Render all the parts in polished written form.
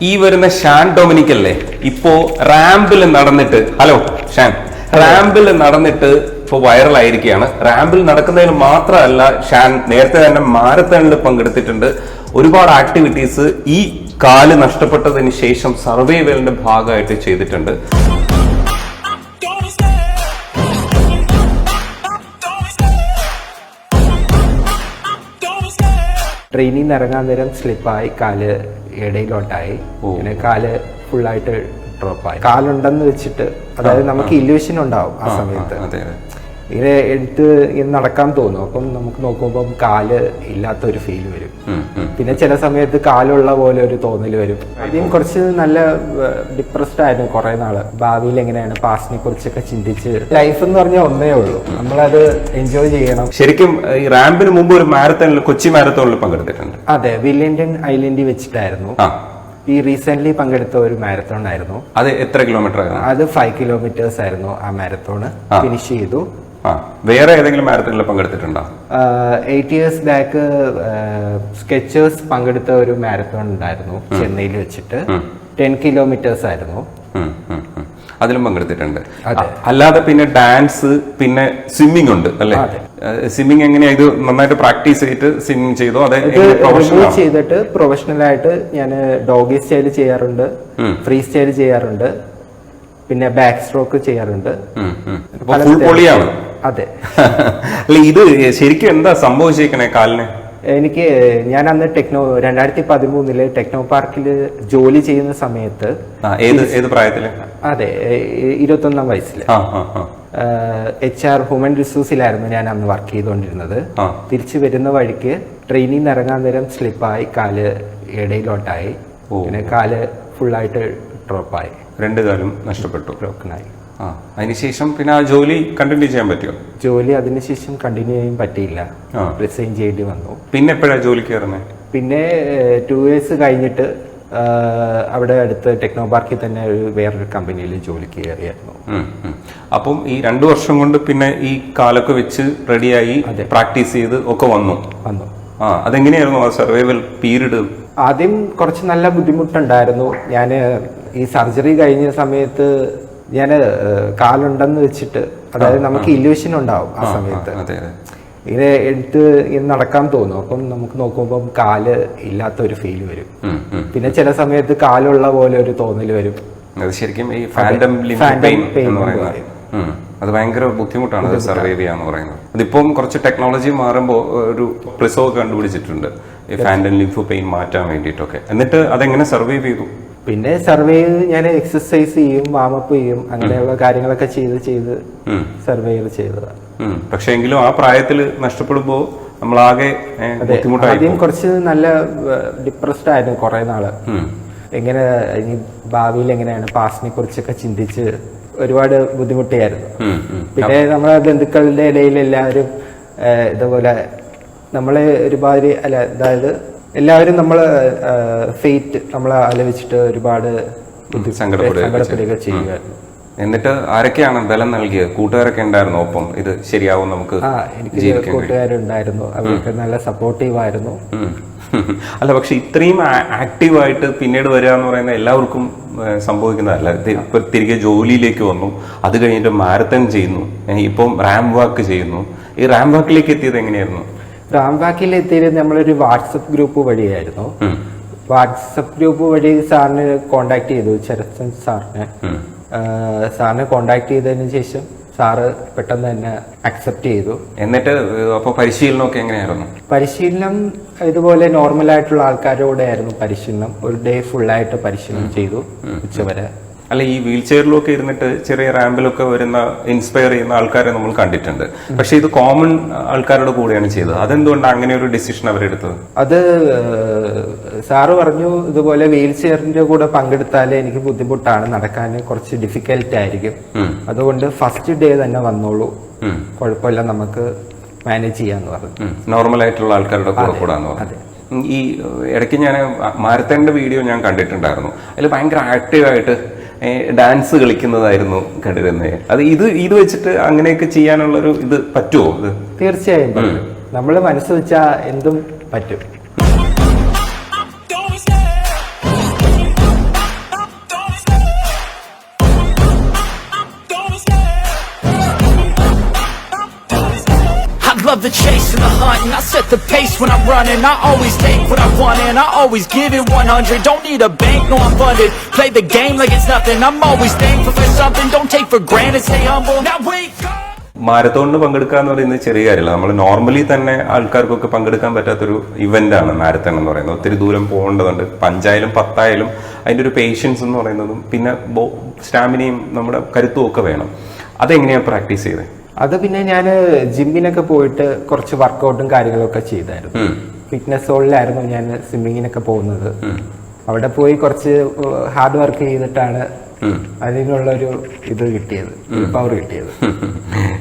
ഈ വരുന്ന ഷാൻ ഡൊമിനിക് അല്ലേ ഇപ്പോ റാമ്പിൽ നടന്നിട്ട് ഹലോ ഷാൻ റാമ്പിൽ നടന്നിട്ട് ഇപ്പൊ വൈറലായിരിക്കുകയാണ്. റാമ്പിൽ നടക്കുന്നതിന് മാത്രമല്ല ഷാൻ നേരത്തെ തന്നെ മാരത്തണിൽ പങ്കെടുത്തിട്ടുണ്ട്. ഒരുപാട് ആക്ടിവിറ്റീസ് ഈ കാല് നഷ്ടപ്പെട്ടതിന് ശേഷം സർവൈവലിന്റെ ഭാഗമായിട്ട് ചെയ്തിട്ടുണ്ട്. ട്രെയിനിൽ നിന്ന് ഇറങ്ങാൻ നേരം സ്ലിപ്പായി, കാല് ഇടയിലോട്ടായി, പിന്നെ കാല് ഫുള്ളായിട്ട് ഡ്രോപ്പായി. കാലുണ്ടെന്ന് വെച്ചിട്ട് അതായത് നമുക്ക് ഇല്യൂഷൻ ഉണ്ടാവും ആ സമയത്ത്. ഇങ്ങനെ എടുത്ത് ഇങ്ങനെ നടക്കാൻ തോന്നും. അപ്പം നമുക്ക് നോക്കുമ്പോൾ കാല് ഇല്ലാത്ത ഒരു ഫീൽ വരും. പിന്നെ ചില സമയത്ത് കാലുള്ള പോലെ ഒരു തോന്നൽ വരും. ആദ്യം കുറച്ച് നല്ല ഡിപ്രസ്ഡ് ആയിരുന്നു കുറെ നാള്. ഭാവിയിൽ എങ്ങനെയാണ് പാസ്റ്റിനെ കുറിച്ചൊക്കെ ചിന്തിച്ച്. ലൈഫ് എന്ന് പറഞ്ഞാൽ ഒന്നേ ഉള്ളൂ, നമ്മളത് എൻജോയ് ചെയ്യണം. ശരിക്കും ഈ റാമ്പിന് മുമ്പ് ഒരു മാരത്തണിൽ, കൊച്ചി മാരത്തോണിൽ പങ്കെടുത്തിട്ടുണ്ട്. അതെ, വില്യൻടൺ ഐലൻഡിൽ വെച്ചിട്ടായിരുന്നു. ഈ റീസെന്റ് പങ്കെടുത്ത ഒരു മാരത്തോൺ ആയിരുന്നു. അത് എത്ര കിലോമീറ്റർ ആയിരുന്നു? അത് 5 കിലോമീറ്റേഴ്സ് ആയിരുന്നു ആ മാരത്തോൺ. ഫിനിഷ് ചെയ്തു. വേറെ ഏതെങ്കിലും മാരത്തണിൽ പങ്കെടുത്തിട്ടുണ്ടോ? 8 years ബാക്ക് സ്കെച്ചേഴ്സ് പങ്കെടുത്ത ഒരു മാരത്തോൺ ഉണ്ടായിരുന്നു ചെന്നൈയിൽ വെച്ചിട്ട്. 10 കിലോമീറ്റേഴ്സ് ആയിരുന്നു. അതിലും പങ്കെടുത്തിട്ടുണ്ട്. അല്ലാതെ പിന്നെ ഡാൻസ്, പിന്നെ സ്വിമ്മിംഗ് ഉണ്ട് അല്ലെ? സ്വിമ്മിംഗ് എങ്ങനെയാ? ഇത് നന്നായിട്ട് പ്രാക്ടീസ് ചെയ്തിട്ട് സ്വിമ്മിംഗ് ചെയ്തോ? അതെ, ചെയ്തിട്ട് പ്രൊഫഷണൽ ആയിട്ട് ഞാൻ ഡോഗി സ്റ്റൈൽ ചെയ്യാറുണ്ട്, ഫ്രീ സ്റ്റൈൽ ചെയ്യാറുണ്ട്, പിന്നെ ബാക്ക് സ്ട്രോക്ക് ചെയ്യാറുണ്ട്. അതെ. അല്ല, ഇത് ശരിക്കും എന്താ സംഭവിച്ചേക്കണേ കാലിന്? ഞാൻ അന്ന് 2013 ടെക്നോ പാർക്കിൽ ജോലി ചെയ്യുന്ന സമയത്ത്. ഏത് പ്രായത്തില്? അതെ, 21 വയസ്സിൽ HR ഹ്യൂമൻ റിസോഴ്സിലായിരുന്നു ഞാൻ അന്ന് വർക്ക് ചെയ്തുകൊണ്ടിരുന്നത്. തിരിച്ചു വരുന്ന വഴിക്ക് ട്രെയിനിൽ നിന്ന് ഇറങ്ങാൻ നേരം സ്ലിപ്പായി, കാല് ഇടയിലോട്ടായി, പിന്നെ കാല് ഫുള്ളായിട്ട് ഡ്രോപ്പായി. 2 കാലും നഷ്ടപ്പെട്ടു, ബ്രോക്കണായി. അതിനുശേഷം പിന്നെ ആ ജോലി കണ്ടിന്യൂ ചെയ്യാൻ പറ്റുമോ? ജോലി അതിനുശേഷം കണ്ടിന്യൂ ചെയ്യാൻ പറ്റിയില്ല, റിസൈൻ ചെയ്യേണ്ടി വന്നു. പിന്നെ എപ്പോഴാണ് ജോലിക്ക് കയറുന്നത്? പിന്നെ 2 years കഴിഞ്ഞിട്ട് അവിടെ അടുത്ത് ടെക്നോ പാർക്കിൽ തന്നെ വേറൊരു കമ്പനിയിൽ ജോലിക്ക് കയറിയായിരുന്നു. അപ്പം ഈ 2 വർഷം കൊണ്ട് പിന്നെ ഈ കാലൊക്കെ വെച്ച് റെഡിയായി പ്രാക്ടീസ് ചെയ്ത് ഒക്കെ വന്നു. അതെങ്ങനെയായിരുന്നു ആ സർവൈവൽ പീരീഡ്? ആദ്യം കുറച്ച് നല്ല ബുദ്ധിമുട്ടുണ്ടായിരുന്നു. ഞാൻ ഈ സർജറി കഴിഞ്ഞ സമയത്ത് ഞാൻ കാലുണ്ടെന്ന് വെച്ചിട്ട്, അതായത് നമുക്ക് ഇല്യൂഷൻ ഉണ്ടാവും ആ സമയത്ത്. ഇങ്ങനെ എടുത്ത് ഇങ്ങനെ നടക്കാൻ തോന്നും. അപ്പം നമുക്ക് നോക്കുമ്പോൾ കാല് ഇല്ലാത്ത ഒരു ഫീൽ വരും. പിന്നെ ചില സമയത്ത് കാലുള്ള പോലെ ഒരു തോന്നൽ വരും. അത് ശരിക്കും ഈ ഫാൻഡം ലിംഫ് പെയിൻ എന്ന് പറയുന്നത്. അത് ഭയങ്കര ബുദ്ധിമുട്ടാണ് അത് സർവൈവ് ചെയ്യാന്ന് പറയുന്നത്. അതിപ്പം കുറച്ച് ടെക്നോളജി മാറുമ്പോൾ ഒരു പ്രിസോ കണ്ടുപിടിച്ചിട്ടുണ്ട് ഈ ഫാൻഡം ലിംഫ് പെയിൻ മാറ്റാൻ വേണ്ടിയിട്ടൊക്കെ. എന്നിട്ട് അതെങ്ങനെ സർവൈവ് ചെയ്തു? പിന്നെ സർവൈവ് ഞാൻ എക്സസൈസ് ചെയ്യും, വാമപ്പ് ചെയ്യും, അങ്ങനെയുള്ള കാര്യങ്ങളൊക്കെ ചെയ്ത് സർവൈവ് ചെയ്തതാണ്. പക്ഷെ എങ്കിലും ആ പ്രായത്തിൽ നഷ്ടപ്പെടുമ്പോ നമ്മളാകെ ബുദ്ധിമുട്ടായി. ആദ്യം കുറച്ച് നല്ല ഡിപ്രസ്ഡ് ആയിരുന്നു കുറെ നാള്. എങ്ങനെ ഇനി ഭാവിയിൽ എങ്ങനെയാണ് പാസ്റ്റിനെ കുറിച്ചൊക്കെ ചിന്തിച്ച് ഒരുപാട് ബുദ്ധിമുട്ടിയായിരുന്നു. പിന്നെ നമ്മളെ ബന്ധുക്കളുടെ ഇടയിൽ എല്ലാവരും ഇതുപോലെ നമ്മളെ ഒരുപാട് അതായത് എല്ലാവരും നമ്മള് ഫെയ്റ്റ് നമ്മളെ ആലോചിച്ചിട്ട് ഒരുപാട് സങ്കടപ്പെടുകയൊക്കെ ചെയ്യുമായിരുന്നു. എന്നിട്ട് ആരൊക്കെയാണ് ബലം നൽകിയത്? കൂട്ടുകാരൊക്കെ ഉണ്ടായിരുന്നു ഒപ്പം? ഇത് ശരിയാവും നമുക്ക്? എനിക്ക് കൂട്ടുകാരുണ്ടായിരുന്നു, അവർക്ക് നല്ല സപ്പോർട്ടീവ് ആയിരുന്നു. അല്ല, പക്ഷെ ഇത്രയും ആക്റ്റീവായിട്ട് പിന്നീട് വരിക എന്ന് പറയുന്നത് എല്ലാവർക്കും സംഭവിക്കുന്നതല്ല. ഇപ്പൊ തിരികെ ജോലിയിലേക്ക് വന്നു, അത് കഴിഞ്ഞിട്ട് മാരത്തൺ ചെയ്യുന്നു, ഇപ്പം റാമ്പ് വാക്ക് ചെയ്യുന്നു. ഈ റാമ്പ് വാക്കിലേക്ക് എത്തിയത് എങ്ങനെയായിരുന്നു? റാമ്പ് വാക്കിൽ എത്തിയത് നമ്മളൊരു വാട്സപ്പ് ഗ്രൂപ്പ് വഴിയായിരുന്നു. വാട്സപ്പ് ഗ്രൂപ്പ് വഴി സാറിന് കോണ്ടാക്ട് ചെയ്തു, ചരച്ചൻ സാറിനെ കോണ്ടാക്ട് ചെയ്തതിന് ശേഷം സാറ് പെട്ടെന്ന് തന്നെ അക്സെപ്റ്റ് ചെയ്തു. എന്നിട്ട് അപ്പൊ പരിശീലനമൊക്കെ എങ്ങനെയായിരുന്നു? പരിശീലനം ഇതുപോലെ നോർമൽ ആയിട്ടുള്ള ആൾക്കാരോടെ ആയിരുന്നു പരിശീലനം. ഒരു ഡേ ഫുള്ളായിട്ട് പരിശീലനം ചെയ്തു ഉച്ചവരെ. അല്ല, ഈ വീൽ ചെയറിലൊക്കെ ഇരുന്നിട്ട് ചെറിയ റാമ്പിലൊക്കെ വരുന്ന ഇൻസ്പയർ ചെയ്യുന്ന ആൾക്കാരെ നമ്മൾ കണ്ടിട്ടുണ്ട്. പക്ഷെ ഇത് കോമൺ ആൾക്കാരുടെ കൂടെയാണ് ചെയ്തത്. അതെന്തുകൊണ്ടാണ് അങ്ങനെ ഒരു ഡിസിഷൻ അവരെടുത്തത്? അത് സാറ് പറഞ്ഞു, ഇതുപോലെ വീൽ ചെയറിന്റെ കൂടെ പങ്കെടുത്താലേ എനിക്ക് ബുദ്ധിമുട്ടാണ്, നടക്കാൻ കുറച്ച് ഡിഫിക്കൽട്ട് ആയിരിക്കും. അതുകൊണ്ട് ഫസ്റ്റ് ഡേ തന്നെ വന്നോളൂ, കുഴപ്പമില്ല, നമുക്ക് മാനേജ് ചെയ്യാന്ന് പറഞ്ഞു. നോർമൽ ആയിട്ടുള്ള ആൾക്കാരുടെ കൂടെ കൂടാന്ന് പറഞ്ഞു. ഈ ഇടയ്ക്ക് ഞാൻ മാരത്തണിന്റെ വീഡിയോ ഞാൻ കണ്ടിട്ടുണ്ടായിരുന്നു. അതിൽ ഭയങ്കര ആക്റ്റീവായിട്ട് ഡാൻസ് കളിക്കുന്നതായിരുന്നു കണ്ടിരുന്നത്. അത് ഇത് വെച്ചിട്ട് അങ്ങനെയൊക്കെ ചെയ്യാനുള്ളൊരു ഇത് പറ്റുമോ? തീർച്ചയായും നമ്മൾ മനസ്സ് വെച്ചാൽ എന്തും പറ്റും. I set the pace when I'm running. I always take what I want and I always give it 100. Don't need a bank, no I'm funded. Play the game like it's nothing. I'm always thankful for something. Don't take for granted, stay humble. Now wake up. മാരത്തോണിന് പങ്കെടുക്കുക എന്ന് പറയുന്നത് ചെറിയ കാര്യമല്ല. നമ്മൾ normally തന്നെ ആൾക്കാർക്കൊക്കെ പങ്കെടുക്കാൻ പറ്റാത്തൊരു ഇവന്റ് ആണ് മാരത്തോൺ എന്ന് പറയുന്നത്. ഒത്തിരി ദൂരം പോകേണ്ടതുണ്ട്. 5 10 അതിന്റെ ഒരു പേഷ്യൻസ് എന്ന് പറയുന്നതും പിന്നെ സ്റ്റാമിനയും നമ്മുടെ കരുത്തും ഒക്കെ വേണം. അതെങ്ങനെയാണ് പ്രാക്ടീസ് ചെയ്തത്? അത് പിന്നെ ഞാൻ ജിമ്മിനൊക്കെ പോയിട്ട് കുറച്ച് വർക്കൗട്ടും കാര്യങ്ങളൊക്കെ ചെയ്തായിരുന്നു. ഫിറ്റ്നസ് സോളിലായിരുന്നു ഞാൻ സ്വിമ്മിങ്ങിനൊക്കെ പോകുന്നത്. അവിടെ പോയി കുറച്ച് ഹാർഡ് വർക്ക് ചെയ്തിട്ടാണ് അതിനുള്ളൊരു ഇത് കിട്ടിയത്, പവർ കിട്ടിയത്.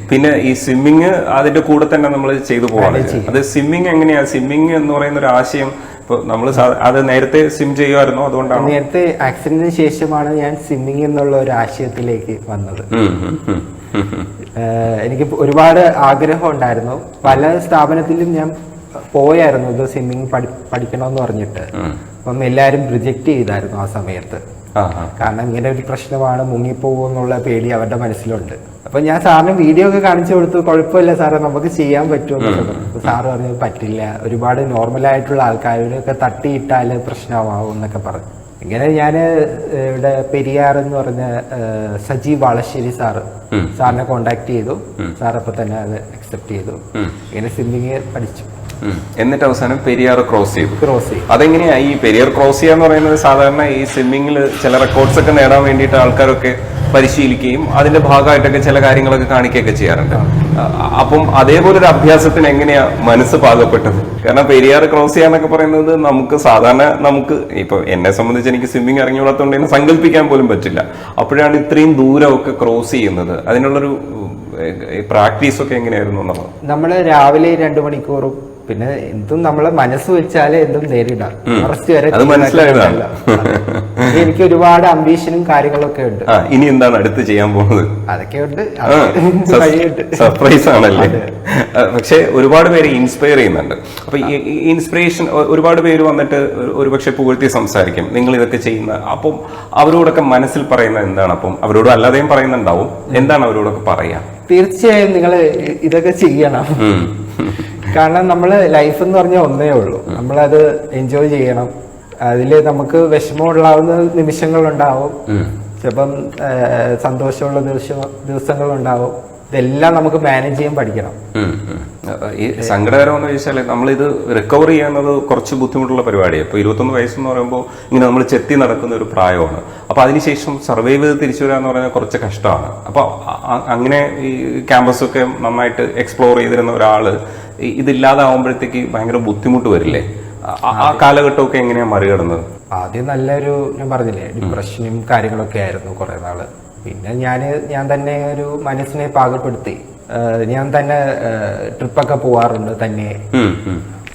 പിന്നെ ഈ സ്വിമ്മിങ് അതിന്റെ കൂടെ തന്നെ നമ്മൾ ചെയ്തു പോവാണ്. അത് സ്വിമ്മിങ് എങ്ങനെയാ? സ്വിമ്മിങ് എന്ന് പറയുന്ന ഒരു ആശയം ഇപ്പൊ നമ്മൾ അത് നേരത്തെ സ്വിം ചെയ്യുമായിരുന്നോ? അതുകൊണ്ടാണ് നേരത്തെ ആക്സിഡന്റിന് ശേഷമാണ് ഞാൻ സ്വിമ്മിങ് എന്നുള്ള ഒരു ആശയത്തിലേക്ക് വന്നത്. എനിക്ക് ഒരുപാട് ആഗ്രഹം ഉണ്ടായിരുന്നു. പല സ്ഥാപനത്തിലും ഞാൻ പോയായിരുന്നു ഇത് സ്വിമ്മിങ് പഠിക്കണമെന്ന് പറഞ്ഞിട്ട്. അപ്പം എല്ലാരും റിജക്റ്റ് ചെയ്തായിരുന്നു ആ സമയത്ത്. കാരണം ഇങ്ങനെ ഒരു പ്രശ്നമാണ്, മുങ്ങിപ്പോകുമെന്നുള്ള പേടി അവരുടെ മനസ്സിലുണ്ട്. അപ്പൊ ഞാൻ സാറിന് വീഡിയോ ഒക്കെ കാണിച്ചു കൊടുത്തു. കുഴപ്പമില്ല സാറേ, നമുക്ക് ചെയ്യാൻ പറ്റുമെന്നൊക്കെ പറഞ്ഞു. സാറ് പറഞ്ഞു പറ്റില്ല, ഒരുപാട് നോർമലായിട്ടുള്ള ആൾക്കാരൊക്കെ തട്ടിയിട്ടാല് പ്രശ്നമാവും എന്നൊക്കെ പറഞ്ഞു. ഇങ്ങനെ ഞാൻ ഇവിടെ പെരിയാർ എന്ന് പറഞ്ഞ സജീവ് വാളശ്ശേരി സാറിനെ കോണ്ടാക്ട് ചെയ്തു. സാർ അപ്പൊ തന്നെ അത് അക്സെപ്റ്റ് ചെയ്തു. ഇങ്ങനെ സ്വിമ്മിങ് പഠിച്ചു. എന്നിട്ട് അവസാനം പെരിയാർ ക്രോസ് ചെയ്തു. ചെയ്തു. അതെങ്ങനെയാ ഈ പെരിയാർ ക്രോസ് ചെയ്യാന്ന് പറയുന്നത്? സാധാരണ ഈ സ്വിമ്മിങ്ങിൽ ചില റെക്കോർഡ്സ് ഒക്കെ നേടാൻ വേണ്ടിയിട്ട് ആൾക്കാരൊക്കെ പരിശീലിക്കുകയും അതിന്റെ ഭാഗമായിട്ടൊക്കെ ചില കാര്യങ്ങളൊക്കെ കാണിക്കുകയൊക്കെ ചെയ്യാറുണ്ട്. അപ്പം അതേപോലെ ഒരു അഭ്യാസത്തിന് എങ്ങനെയാ മനസ്സ് പാകപ്പെട്ടത്? കാരണം പെരിയാർ ക്രോസ് ചെയ്യാന്നൊക്കെ പറയുന്നത് നമുക്ക് ഇപ്പൊ എന്നെ സംബന്ധിച്ച് എനിക്ക് സ്വിമ്മിങ് ഇറങ്ങിയോളത്തോണ്ട് തന്നെ സങ്കല്പിക്കാൻ പോലും പറ്റില്ല. അപ്പോഴാണ് ഇത്രയും ദൂരമൊക്കെ ക്രോസ് ചെയ്യുന്നത്. അതിനുള്ളൊരു പ്രാക്ടീസ് ഒക്കെ എങ്ങനെയായിരുന്നു എന്നുള്ളത്? നമ്മള് രാവിലെ 2 മണിക്കൂറും പിന്നെ എന്തും നമ്മളെ മനസ്സ് വെച്ചാലേ എന്തും നേരിടാം. അറസ്റ്റ് വരെ അത് മനസ്സിലായതാണ്. എനിക്ക് ഒരുപാട് അംബീഷനും കാര്യങ്ങളൊക്കെ ഉണ്ട്. ഇനി എന്താണ് അടുത്ത് ചെയ്യാൻ പോകുന്നത്? അതൊക്കെ ഉണ്ട്. സർപ്രൈസ് ആണല്ലേ? പക്ഷെ ഒരുപാട് പേര് ഇൻസ്പയർ ചെയ്യുന്നുണ്ട്. അപ്പൊ ഈ ഇൻസ്പിറേഷൻ ഒരുപാട് പേര് വന്നിട്ട് ഒരുപക്ഷെ പുകഴ്ത്തി സംസാരിക്കും നിങ്ങൾ ഇതൊക്കെ ചെയ്യുന്ന. അപ്പം അവരോടൊക്കെ മനസ്സിൽ പറയുന്നത് എന്താണ്? അപ്പം അവരോട് അല്ലാതെയും പറയുന്നുണ്ടാവും. എന്താണ് അവരോടൊക്കെ പറയാ? തീർച്ചയായും നിങ്ങൾ ഇതൊക്കെ ചെയ്യണം. കാരണം നമ്മള് ലൈഫ് എന്ന് പറഞ്ഞാൽ ഒന്നേ ഉള്ളൂ. നമ്മളത് എൻജോയ് ചെയ്യണം. അതില് നമുക്ക് വിഷമമുണ്ടാവുന്ന നിമിഷങ്ങളുണ്ടാവും, ചിലപ്പം സന്തോഷമുള്ള ദിവസങ്ങളുണ്ടാവും. ഇതെല്ലാം നമുക്ക് മാനേജ് ചെയ്യാൻ പഠിക്കണം. ഈ സങ്കടകരമെന്ന് ചോദിച്ചാൽ നമ്മളിത് റിക്കവർ ചെയ്യുന്നത് കുറച്ച് ബുദ്ധിമുട്ടുള്ള പരിപാടിയാണ്. ഇപ്പൊ 21 വയസ്സെന്ന് പറയുമ്പോൾ ഇങ്ങനെ നമ്മൾ ചെത്തി നടക്കുന്ന ഒരു പ്രായമാണ്. അപ്പൊ അതിനുശേഷം സർവൈവ് ചെയ്ത് തിരിച്ചു വരാന്ന് പറയുന്നത് കുറച്ച് കഷ്ടമാണ്. അപ്പൊ അങ്ങനെ ഈ ക്യാമ്പസൊക്കെ നന്നായിട്ട് എക്സ്പ്ലോർ ചെയ്തിരുന്ന ഒരാള് ഇതില്ലാതാവുമ്പോഴത്തേക്ക് ഭയങ്കര ബുദ്ധിമുട്ട് വരില്ലേ? ആ കാലഘട്ടമൊക്കെ എങ്ങനെയാ മറികടന്നത്? ആദ്യം നല്ലൊരു, ഞാൻ പറഞ്ഞില്ലേ, ഡിപ്രഷനും കാര്യങ്ങളൊക്കെ ആയിരുന്നു കുറെ നാള്. പിന്നെ ഞാൻ തന്നെ ഒരു മനസ്സിനെ പാകപ്പെടുത്തി. ഞാൻ തന്നെ ട്രിപ്പൊക്കെ പോവാറുണ്ട് തന്നെ.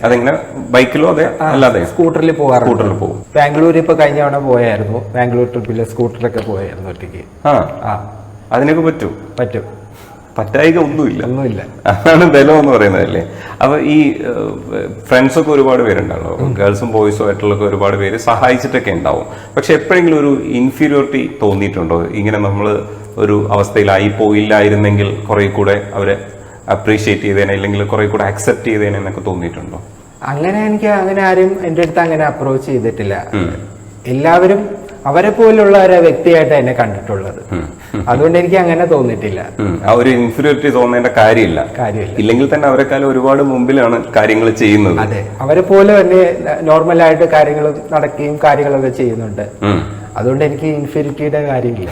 അതെങ്ങനെ? ബൈക്കിലോ അതെ അല്ലാതെ? സ്കൂട്ടറിൽ പോകാറുണ്ട്. ബാംഗ്ലൂർ ഇപ്പൊ കഴിഞ്ഞ തവണ പോയായിരുന്നു. ബാംഗ്ലൂർ ട്രിപ്പില് സ്കൂട്ടറൊക്കെ പോയായിരുന്നു ഒറ്റയ്ക്ക്. അതിനൊക്കെ പറ്റും. പറ്റായിക ഒന്നുമില്ല. അതാണ് ബലം എന്ന് പറയുന്നതല്ലേ? അപ്പൊ ഈ ഫ്രണ്ട്സൊക്കെ ഒരുപാട് പേരുണ്ടാവും. ഗേൾസും ബോയ്സും ആയിട്ടുള്ള ഒരുപാട് പേര് സഹായിച്ചിട്ടൊക്കെ ഉണ്ടാവും. പക്ഷെ എപ്പോഴെങ്കിലും ഒരു ഇൻഫീരിയോറിറ്റി തോന്നിയിട്ടുണ്ടോ? ഇങ്ങനെ നമ്മൾ ഒരു അവസ്ഥയിലായി പോയില്ലായിരുന്നെങ്കിൽ കുറെ കൂടെ അവരെ അപ്രീഷിയേറ്റ് ചെയ്തേനെ, അല്ലെങ്കിൽ കുറെ കൂടെ അക്സെപ്റ്റ് ചെയ്തേനെ എന്നൊക്കെ തോന്നിയിട്ടുണ്ടോ? എനിക്ക് ആരും എന്റെ അടുത്ത് അങ്ങനെ അപ്രോച്ച് ചെയ്തിട്ടില്ല. എല്ലാവരും അവരെ പോലുള്ള ഒരു വ്യക്തിയായിട്ട് എന്നെ കണ്ടിട്ടുള്ളത്. അതുകൊണ്ട് എനിക്ക് അങ്ങനെ തോന്നിയിട്ടില്ല. ആ ഒരു ഇൻഫീരിയോറിറ്റി തോന്നേണ്ട കാര്യമില്ല. ഇല്ലെങ്കിൽ തന്നെ അവരെക്കാളും ഒരുപാട് മുമ്പിലാണ് കാര്യങ്ങൾ ചെയ്യുന്നത്. അതെ, അവരെ പോലെ തന്നെ നോർമലായിട്ട് കാര്യങ്ങൾ നടക്കുകയും കാര്യങ്ങളൊക്കെ ചെയ്യുന്നുണ്ട്. അതുകൊണ്ട് എനിക്ക് ഇൻഫീരിയോറിറ്റിയുടെ കാര്യമില്ല.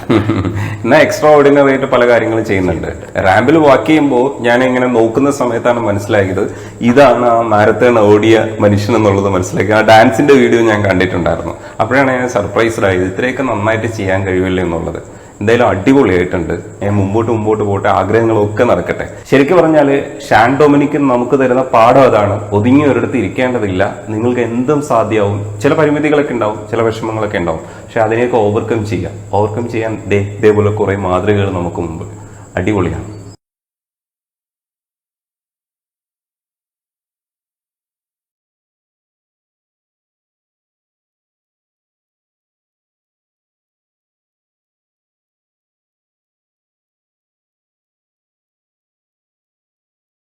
എന്നാൽ എക്സ്ട്രാ ഓർഡിനറി ആയിട്ട് പല കാര്യങ്ങളും ചെയ്യുന്നുണ്ട്. റാമ്പിൽ വാക്ക് ചെയ്യുമ്പോൾ ഞാൻ ഇങ്ങനെ നോക്കുന്ന സമയത്താണ് മനസ്സിലാക്കിയത് ഇതാണ് ആ മാരത്തൺ ഓടിയ മനുഷ്യൻ എന്നുള്ളത് മനസ്സിലാക്കി. ആ ഡാൻസിന്റെ വീഡിയോ ഞാൻ കണ്ടിട്ടുണ്ടായിരുന്നു. അപ്പോഴാണ് ഞാൻ സർപ്രൈസ്ഡ് ആയത് ഇത്രയൊക്കെ നന്നായിട്ട് ചെയ്യാൻ കഴിയില്ല എന്നുള്ളത്. എന്തായാലും അടിപൊളിയായിട്ടുണ്ട്. ഞാൻ മുമ്പോട്ട് പോട്ടെ, ആഗ്രഹങ്ങളൊക്കെ നടക്കട്ടെ. ശരിക്കും പറഞ്ഞാല് ഷാൻ ഡൊമിനിക് നമുക്ക് തരുന്ന പാഠം അതാണ്. ഒതുങ്ങി ഒരിടത്ത് ഇരിക്കേണ്ടതില്ല. നിങ്ങൾക്ക് എന്തും സാധ്യമാവും. ചില പരിമിതികളൊക്കെ ഉണ്ടാവും, ചില വിഷമങ്ങളൊക്കെ ഉണ്ടാവും. പക്ഷെ അതിനെയൊക്കെ ഓവർകം ചെയ്യാൻ ഇതേപോലെ കുറെ മാതൃകകൾ നമുക്ക് മുമ്പ്. അടിപൊളിയാണ്.